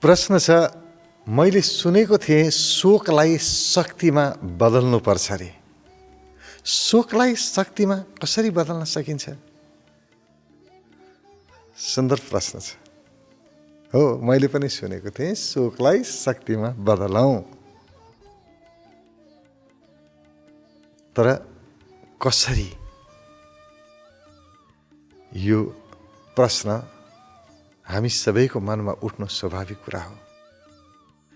प्रश्न छ, मैले सुनेको थिएँ शोकलाई शक्तिमा बदल्नुपर्छ अरे। शोकलाई शक्तिमा कसरी बदल्न सकिन्छ? सुन्दर प्रश्न छ। हो, मैले पनि सुनेको थिएँ शोकलाई शक्तिमा बदलौँ। तर कसरी? यो प्रश्न हामी सबैको मनमा उठ्नु स्वाभाविक कुरा हो।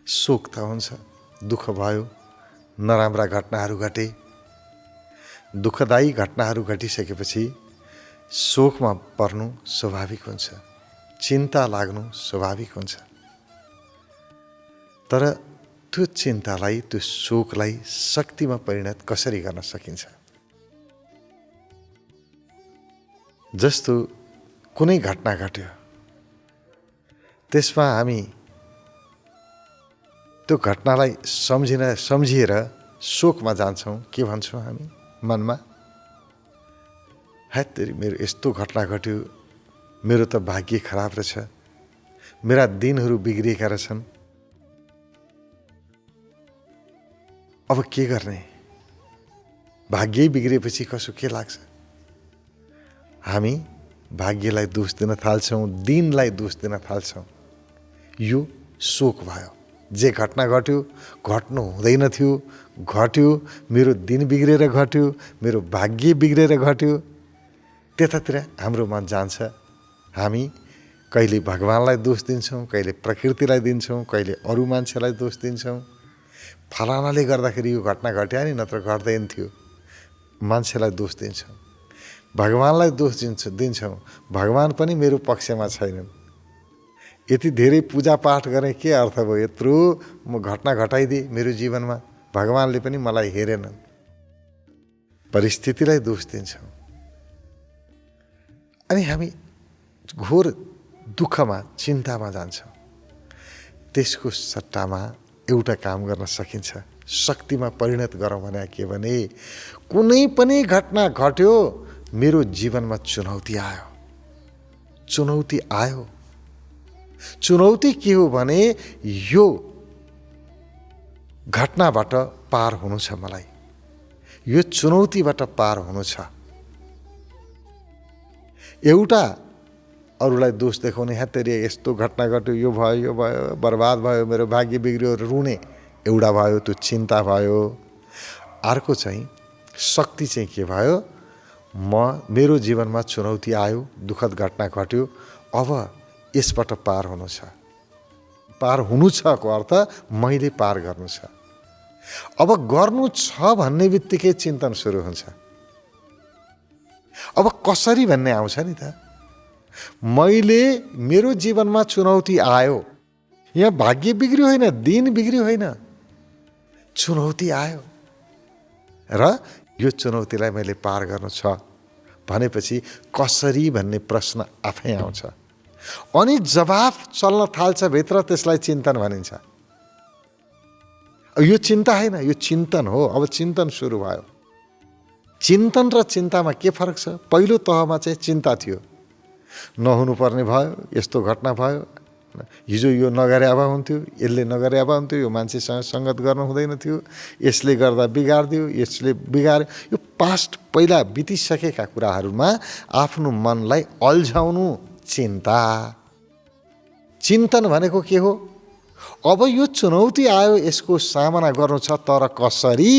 शोक त हुन्छ, दुःख भयो, नराम्रा घटनाहरू घटे। दुःखदायी घटनाहरू घटिसकेपछि शोकमा पर्नु स्वाभाविक हुन्छ, चिन्ता लाग्नु स्वाभाविक हुन्छ। तर त्यो चिन्तालाई, त्यो शोकलाई शक्तिमा परिणत कसरी गर्न सकिन्छ? जस्तो कुनै घटना घट्यो, त्यसमा हामी त्यो घटनालाई सम्झिएर शोकमा जान्छौँ। के भन्छौँ हामी मनमा? हैत्तेरी, मेरो यस्तो घटना घट्यो, मेरो त भाग्य खराब रहेछ, मेरा दिनहरू बिग्रिएका रहेछन्, अब के गर्ने? भाग्य बिग्रिएपछि कसो के लाग्छ? हामी भाग्यलाई दोष दिन थाल्छौँ, दिनलाई दोष दिन थाल्छौँ। यो शोक भयो। जे घटना घट्यो, घट्नु हुँदैन थियो, घट्यो, मेरो दिन बिग्रेर घट्यो, मेरो भाग्य बिग्रेर घट्यो, त्यतातिर हाम्रो मन जान्छ। हामी कहिले भगवानलाई दोष दिन्छौँ, कहिले प्रकृतिलाई दिन्छौँ, कहिले अरू मान्छेलाई दोष दिन्छौँ। फलानाले गर्दाखेरि यो घटना घट्यो नि, नत्र घट्दैन थियो, मान्छेलाई दोष दिन्छौँ। भगवानलाई दोष दिन्छौँ, भगवान पनि मेरो पक्षमा छैनन्। यति धेरै पूजापाठ गरेँ, के अर्थ भयो? यत्रो म घटना घटाइदिएँ मेरो जीवनमा, भगवानले पनि मलाई हेरेनन्। परिस्थितिलाई दोष दिन्छौँ। अनि हामी घोर दुःखमा, चिन्तामा जान्छौँ। त्यसको सट्टामा एउटा काम गर्न सकिन्छ, शक्तिमा परिणत गरौँ भने के भने, कुनै पनि घटना घट्यो, मेरो जीवनमा चुनौती आयो। चुनौती आयो, चुनौती के हो भने यो घटनाबाट पार हुनु छ मलाई, यो चुनौतीबाट पार हुनु छ। एउटा अरूलाई दोष देखाउने, हैत्तेरी यस्तो घटना घट्यो, यो भयो, यो भयो, बर्बाद भयो, मेरो भाग्य बिग्रियो, रुने एउटा भयो, त्यो चिन्ता भयो। अर्को चाहिँ शक्ति चाहिँ के भयो? मेरो जीवनमा चुनौती आयो, दुःखद घटना घट्यो, अब यसबाट पार हुनु छ। पार हुनु छ को अर्थ मैले पार गर्नु छ। अब गर्नु छ भन्ने बित्तिकै चिन्तन सुरु हुन्छ। अब कसरी भन्ने आउँछ नि त। मैले, मेरो जीवनमा चुनौती आयो, यहाँ भाग्य बिग्रियो होइन, दिन बिग्रियो होइन, चुनौती आयो र यो चुनौतीलाई मैले पार गर्नु छ भनेपछि कसरी भन्ने प्रश्न आफै आउँछ। अनि जवाफ चल्न थाल्छ भित्र, त्यसलाई चिन्तन भनिन्छ। यो चिन्ता होइन, यो चिन्तन हो। अब चिन्तन सुरु भयो। चिन्तन र चिन्तामा के फरक छ? पहिलो तहमा चाहिँ चिन्ता थियो, नहुनुपर्ने भयो, यस्तो घटना भयो, हिजो यो नगरे अब हुन्थ्यो, यसले नगरे अब हुन्थ्यो, यो मान्छेसँग सङ्गत गर्नु हुँदैन थियो, यसले गर्दा बिगारिदियो, यसले बिगार्यो। यो पास्ट, पहिला बितिसकेका कुराहरूमा आफ्नो मनलाई अल्झाउनु चिन्ता। चिन्तन भनेको के हो? अब यो चुनौती आयो, यसको सामना गर्नु छ, तर कसरी?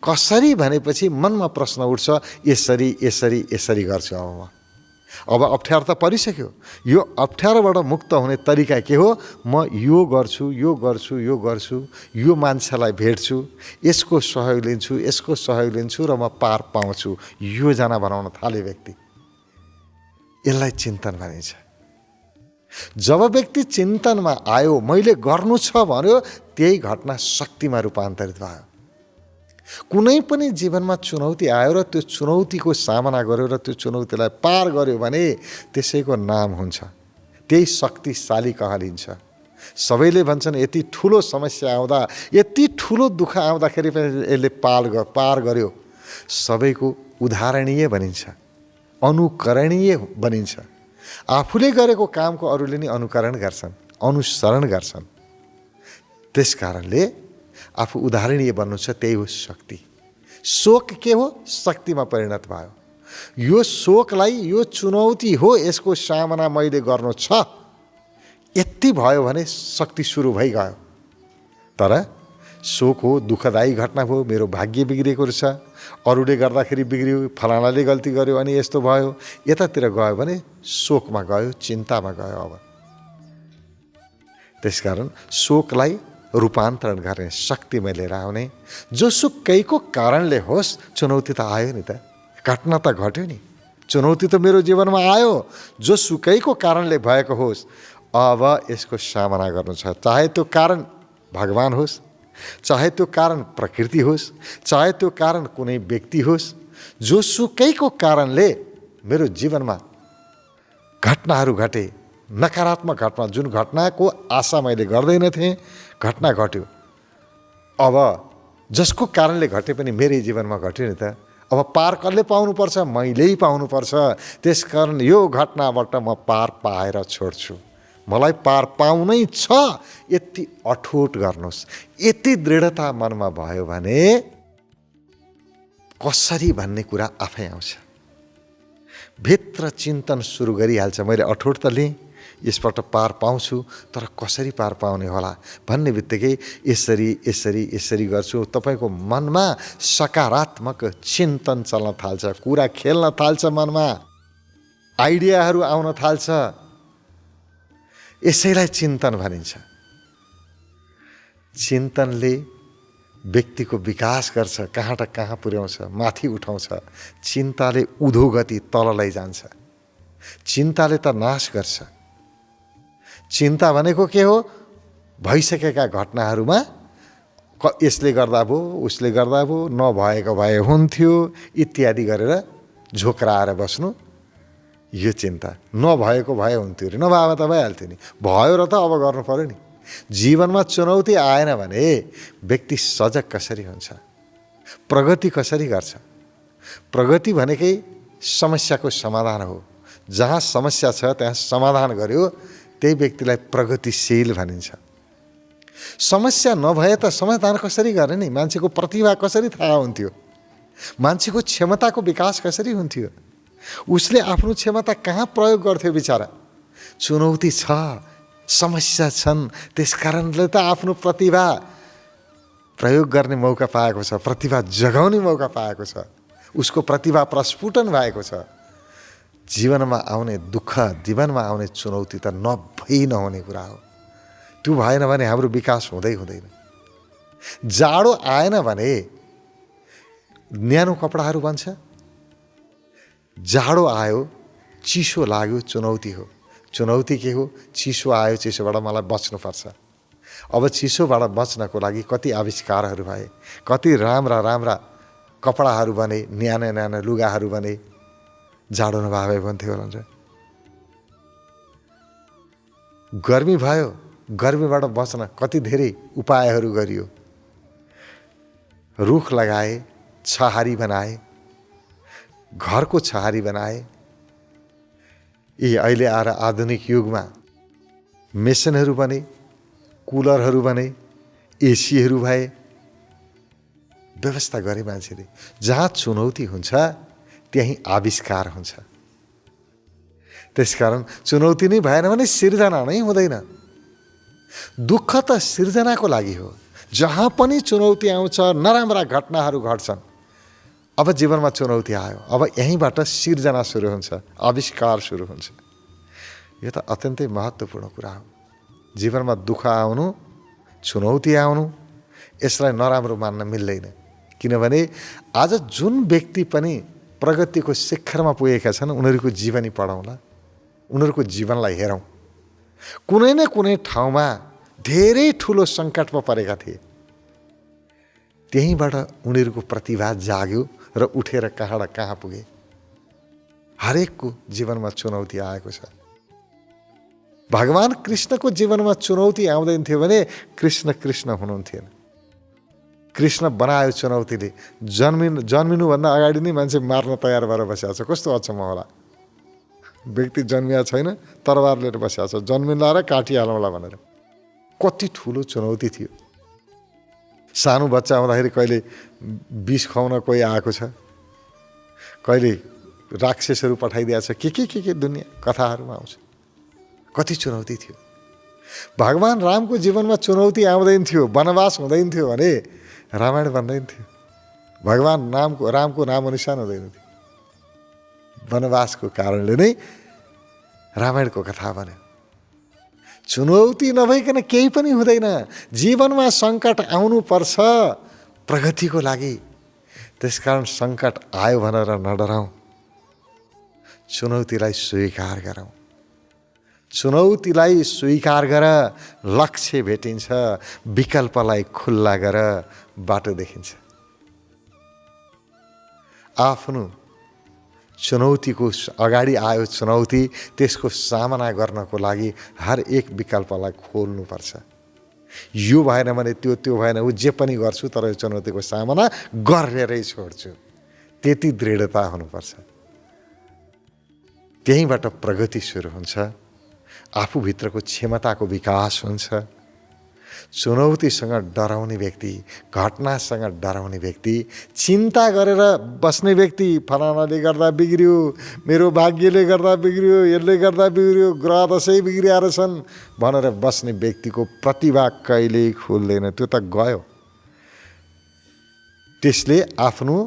कसरी भनेपछि मनमा प्रश्न उठ्छ, यसरी यसरी यसरी गर्छु। अब अप्ठ्यारो त परिसक्यो। यो अप्ठ्यारोबाट मुक्त हुने तरिका के हो? म यो गर्छु, यो गर्छु, यो गर्छु, यो मान्छेलाई भेट्छु, यसको सहयोग लिन्छु, यसको सहयोग लिन्छु र म पार पाउँछु। योजना बनाउन थाले व्यक्ति, यसलाई चिन्तन भनिन्छ। जब व्यक्ति चिन्तनमा आयो, मैले गर्नु छ भन्यो, त्यही घटना शक्तिमा रूपान्तरित भयो। कुनै पनि जीवनमा चुनौती आयो र त्यो चुनौतीको सामना गर्यो र त्यो चुनौतीलाई पार गर्यो भने त्यसैको नाम हुन्छ, त्यही शक्तिशाली कहलिन्छ। सबैले भन्छन् यति ठुलो समस्या आउँदा, यति ठुलो दुःख आउँदाखेरि पनि यसले पार गर्यो, सबैको उदाहरणीय बनिन्छ, अनुकरणीय बनिन्छ। आफूले गरेको कामको अरूले नि अनुकरण गर्छन्, अनुसरण गर्छन्। त्यस कारणले आफू उदाहरणीय बन्नु छ, त्यही हो शक्ति। शोक के हो? शक्तिमा परिणत भयो। यो शोकलाई, यो चुनौती हो, यसको सामना मैले गर्नु छ, यति भयो भने शक्ति सुरु भइगयो। तर शोक हो, दुःखदायी घटना भयो, मेरो भाग्य बिग्रिएको रहेछ, अरूले गर्दाखेरि बिग्रियो, फलानाले गल्ती गर्यो अनि यस्तो भयो, यतातिर गयो भने शोकमा गयो, चिन्तामा गयो। अब त्यसकारण शोकलाई रूपान्तरण गर्ने शक्तिमा लिएर आउने, जोसुकैको कारणले होस्, चुनौती त आयो नि त, घटना त घट्यो नि, चुनौती त मेरो जीवनमा आयो, जोसुकैको कारणले भएको होस्, अब यसको सामना गर्नु छ। चाहे त्यो कारण भगवान होस्, चाहे त्यो कारण प्रकृति होस्, चाहे त्यो कारण कुनै व्यक्ति होस्, जोसुकैको कारणले मेरो जीवनमा घटनाहरू घटे, नकारात्मक घटना, जुन घटनाको आशा मैले गर्दैन थिएँ, घटना घट्यो। अब जसको कारणले घटे पनि मेरै जीवनमा घट्यो नि त, अब पार कसले पाउनुपर्छ? मैले पाउनुपर्छ। त्यसकारण यो घटनाबाट म पार पाएर छोड्छु, मलाई पार पाउनै छ, यति अठोट गर्नुहोस्। यति दृढता मनमा भयो भने कसरी भन्ने कुरा आफै आउँछ। भित्र चिन्तन सुरु गरिहाल्छ, मैले अठोट त लिएँ, यसबाट पार पाउँछु, तर कसरी पार पाउने होला भन्ने बित्तिकै यसरी यसरी यसरी गर्छु। तपाईँको मनमा सकारात्मक चिन्तन चल्न थाल्छ, कुरा खेल्न थाल्छ, मनमा आइडियाहरू आउन थाल्छ। यसैलाई चिन्तन भनिन्छ। चिन्तनले व्यक्तिको विकास गर्छ, कहाँ त कहाँ पुर्याउँछ, माथि उठाउँछ। चिन्ताले उधोगति तल लैजान्छ, चिन्ताले त नाश गर्छ। चिन्ता भनेको के हो? भइसकेका घटनाहरूमा यसले गर्दा भयो, उसले गर्दा भयो, नभएको भए हुन्थ्यो इत्यादि गरेर झोक्राएर बस्नु, यो चिन्ता। नभएको भए हुन्थ्यो रे, नभए त भइहाल्थ्यो नि, भयो र त अब गर्नु पर्यो नि। जीवनमा चुनौती आएन भने व्यक्ति सजग कसरी हुन्छ, प्रगति कसरी गर्छ? प्रगति भनेकै समस्याको समाधान हो। जहाँ समस्या छ त्यहाँ समाधान गर्यो, त्यही व्यक्तिलाई प्रगतिशील भनिन्छ। समस्या नभए त समाधान कसरी गर्ने नि? मान्छेको प्रतिभा कसरी थाहा हुन्थ्यो? मान्छेको क्षमताको विकास कसरी हुन्थ्यो? उसले आफ्नो क्षमता कहाँ प्रयोग गर्थ्यो बिचारा? चुनौती छ, समस्या छन्, त्यस कारणले त आफ्नो प्रतिभा प्रयोग गर्ने मौका पाएको छ, प्रतिभा जगाउने मौका पाएको छ, उसको प्रतिभा प्रस्फुटन भएको छ। जीवनमा आउने दुःख, जीवनमा आउने चुनौती त नभई नहुने कुरा हो। त्यो भएन भने हाम्रो विकास हुँदै हुँदैन। जाडो आएन भने न्यानो कपडाहरू बन्छ, जाडो आयो, चिसो लाग्यो, चुनौती हो। चुनौती के हो? चिसो आयो, चिसोबाट मलाई बच्नुपर्छ। अब चिसोबाट बच्नको लागि कति आविष्कारहरू भए, कति राम्रा राम्रा कपडाहरू बने, न्याना न्याना लुगाहरू बने, जाडो नभए भन्थ्यो होला। गर्मी भयो, गर्मीबाट बच्न कति धेरै उपायहरू गरियो। रुख लगाए, छहारी बनाए, घरको छहारी बनाए। यी अहिले आएर आधुनिक युगमा मेसिनहरू बने, कुलरहरू बने, एसीहरू भए, व्यवस्था गरे मान्छेले। जहाँ चुनौती हुन्छ त्यही आविष्कार हुन्छ। त्यसकारण चुनौती नै भएन भने सिर्जना नै हुँदैन। दुःख त सिर्जनाको लागि हो। जहाँ पनि चुनौती आउँछ, नराम्रा घटनाहरू घट्छन्। अब जीवनमा चुनौती आयो, अब यहीँबाट सिर्जना सुरु हुन्छ, आविष्कार सुरु हुन्छ। यो त अत्यन्तै महत्त्वपूर्ण कुरा हो। जीवनमा दुःख आउनु, चुनौती आउनु, यसलाई नराम्रो मान्न मिल्दैन। किनभने आज जुन व्यक्ति पनि प्रगतिको शिखरमा पुगेका छन्, उनीहरूको जीवनी पढौँला, उनीहरूको जीवनलाई हेरौँ। कुनै न कुनै ठाउँमा धेरै ठुलो सङ्कटमा परेका थिए, त्यहीँबाट उनीहरूको प्रतिभा जाग्यो र उठेर कहाँ र कहाँ पुगे। हरेकको जीवनमा चुनौती आएको छ। भगवान कृष्णको जीवनमा चुनौती आउँदैन थियो भने कृष्ण कृष्ण हुनुहुन्थेन। कृष्ण बनायो चुनौतीले। जन्मिनुभन्दा अगाडि नै मान्छे मार्न तयार भएर बसेको छ। कस्तो अचम्म होला। व्यक्ति जन्मिया छैन, तरबार लिएर बसेको छ, जन्मिँला र काटिहालौँला भनेर। कति ठुलो चुनौती थियो। सानो बच्चा हुँदाखेरि कहिले विष खुवाउन कोही आएको छ, कहिले राक्षसहरू पठाइदिएको छ, के दुनियाँ कथाहरूमा आउँछ। कति चुनौती थियो। भगवान रामको जीवनमा चुनौती आउँदैन थियो, वनवास हुँदैन थियो भने रामायण बन्दैन थियो। भगवान रामको नाम निशान हुँदैन थियो। वनवासको कारणले नै रामायणको कथा बन्यो। चुनौती नभइकन केही पनि हुँदैन। जीवनमा सङ्कट आउनुपर्छ प्रगतिको लागि। त्यसकारण सङ्कट आयो भनेर नडराउँ, चुनौतीलाई स्वीकार गरौँ। चुनौतीलाई स्वीकार गर, लक्ष्य भेटिन्छ, विकल्पलाई खुल्ला गर, बाटो देखिन्छ। आफ्नो चुनौतीको अगाडि आयो चुनौती, त्यसको सामना गर्नको लागि हर एक विकल्पलाई खोल्नुपर्छ। यो भएन भने त्यो भएन, ऊ जे पनि गर्छु तर यो चुनौतीको सामना गरेरै छोड्छु, त्यति दृढता हुनुपर्छ। त्यहीँबाट प्रगति सुरु हुन्छ, आफूभित्रको क्षमताको विकास हुन्छ। चुनौतीसँग डराउने व्यक्ति, घटनासँग डराउने व्यक्ति, चिन्ता गरेर बस्ने व्यक्ति, फलानाले गर्दा बिग्रियो, मेरो भाग्यले गर्दा बिग्रियो, यसले गर्दा बिग्रियो, ग्रह दशै बिग्रिएर छन् भनेर बस्ने व्यक्तिको प्रतिभा कहिल्यै खुल्दैन, त्यो त गयो। त्यसले आफ्नो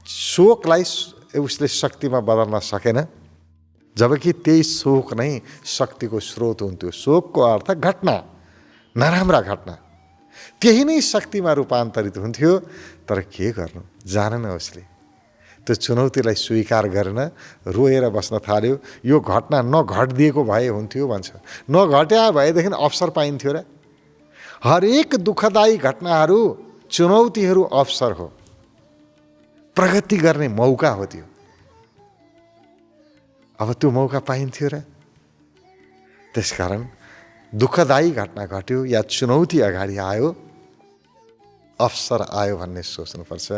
शोकलाई उसले शक्तिमा बदल्न सकेन, जबकि त्यही शोक नै शक्तिको स्रोत हुन्थ्यो। शोकको अर्थ घटना, नराम्रा घटना, त्यही नै शक्तिमा रूपान्तरित हुन्थ्यो। तर के गर्नु, जानेन उसले। त्यो चुनौतीलाई स्वीकार गरेन, रोएर बस्न थाल्यो। यो घटना नघटिदिएको भए हुन्थ्यो भन्छ, नघट्या भएदेखि अवसर पाइन्थ्यो र। हरेक दुःखदायी घटनाहरू, चुनौतीहरू अवसर हो, प्रगति गर्ने मौका हो त्यो। अब त्यो मौका पाइन्थ्यो र। त्यसकारण दुःखदायी घटना घट्यो या चुनौती अगाडि आयो, अवसर आयो भन्ने सोच्नुपर्छ।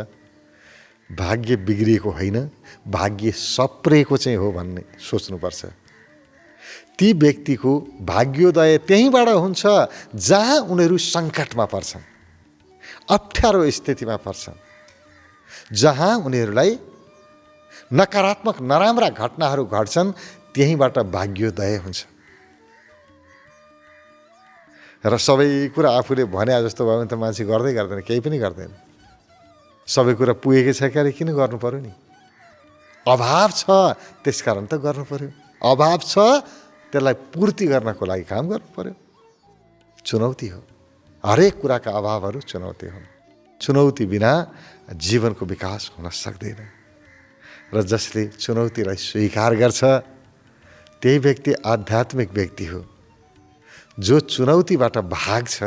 भाग्य बिग्रिएको होइन, भाग्य सप्रेको चाहिँ हो भन्ने सोच्नुपर्छ। ती व्यक्तिको भाग्योदय त्यहीँबाट हुन्छ जहाँ उनीहरू सङ्कटमा पर्छन्, अप्ठ्यारो स्थितिमा पर्छन्, जहाँ उनीहरूलाई नकारात्मक नराम्रा घटनाहरू घट्छन्, त्यहीँबाट भाग्योदय हुन्छ। र सबै कुरा आफूले भने जस्तो भयो भने त मान्छे गर्दै गर्दैन, केही पनि गर्दैन। सबै कुरा पुगेकै छ क्यारे किन गर्नु पर्यो नि? अभाव छ त्यसकारण त गर्नु पर्यो। अभाव छ त्यसलाई पूर्ति गर्नको लागि काम गर्नु पर्यो। चुनौती हो, हरेक कुराका अभावहरू चुनौती हुन्। चुनौती बिना जीवनको विकास हुन सक्दैन। र जसले चुनौतीलाई स्वीकार गर्छ त्यही व्यक्ति आध्यात्मिक व्यक्ति हो। जो चुनौतीबाट भाग्छ,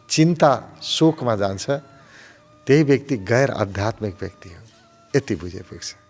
चिन्ता शोकमा जान्छ, त्यही व्यक्ति गैर आध्यात्मिक व्यक्ति हो। यति बुझे पुग्छ।